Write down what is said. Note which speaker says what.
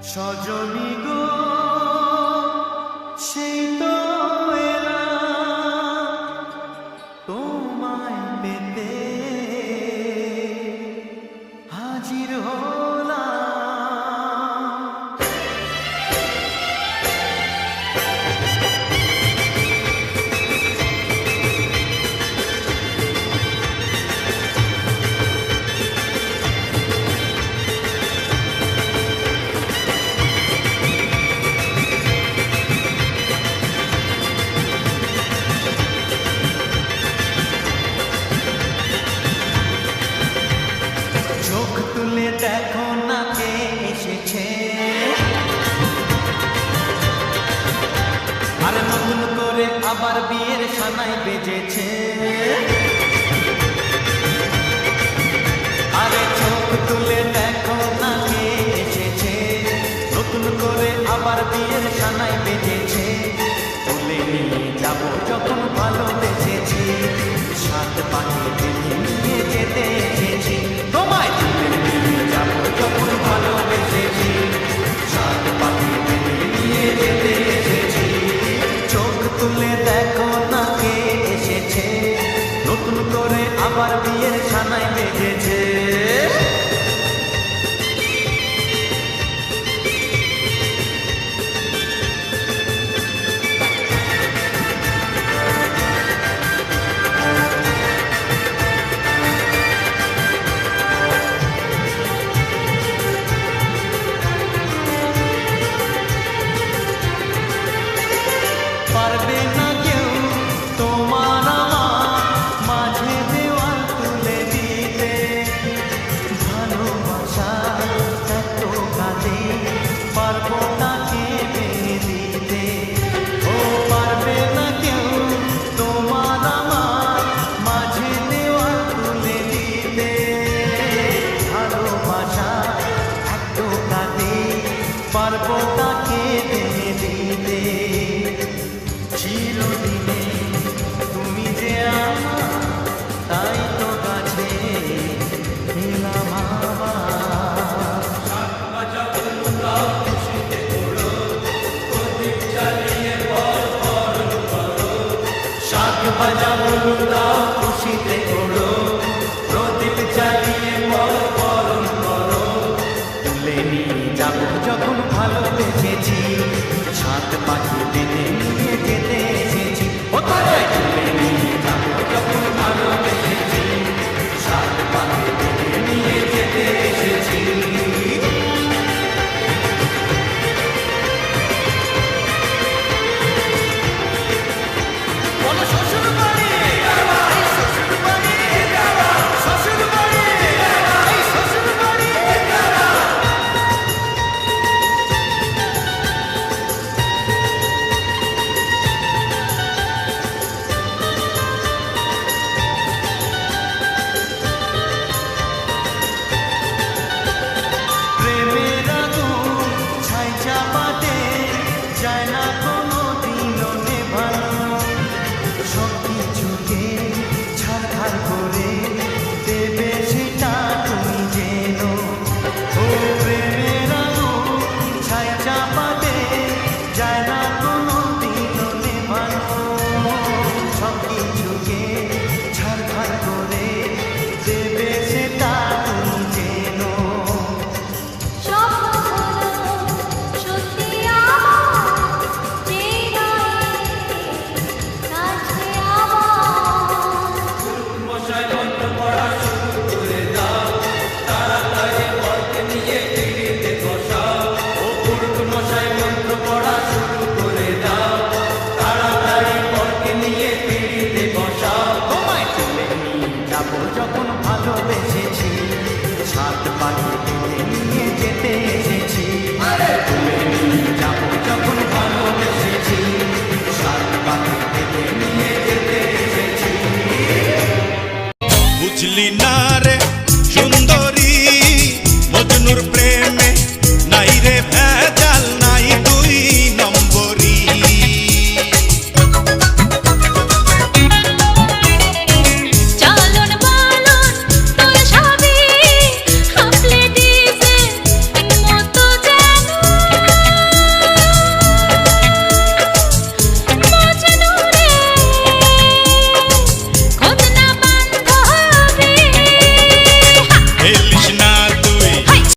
Speaker 1: সজনী গো সেই তো এলাম তোমায় পেতে হাজির হলাম। চোখ তুলে দেখো না কে এসেছে, আর নতুন করে আবার বিয়ের সানাই বেজেছে। আরে চোখ তুলে দেখো না কে এসেছে, নতুন করে আবার বিয়ের সানাই বেজেছে। বলে নিয়ে যাবো যখন ভালোবেসেছি, সাত পাখি নিয়ে যেতে এসেছি। তোমায় তুলে নিয়ে যাবো যখন ভালোবেসেছি, সাত পাখি নিয়ে যেতে এসেছি। চোখ তুলে দেখো না কে এসেছে, নতুন করে আবার বিয়ের সানাই বেজেছে। পারবে না কেউ তোমার আমার মাঝে দেওয়াল তুলে দিতে, ভালোবাসা এত কাঁদে পারবো তাকে ভেঙে দিতে। ও পারবে না কেউ তোমার আমার মাঝে দেওয়াল তুলে দিতে, ভালোবাসা এত কাঁদে পারবো তাকে ভেঙে দিতে। চিরদিনে তুমি যে আমার, তাই তো কাছে এলাম আবার। শাক বাজা বলুন দাও খুশিতে করো, প্রদীপ জ্বালিয়ে বরণ করো। তুলে নিয়ে যাবো যখন ভালোবেসেছি, সাত পাখি দিনে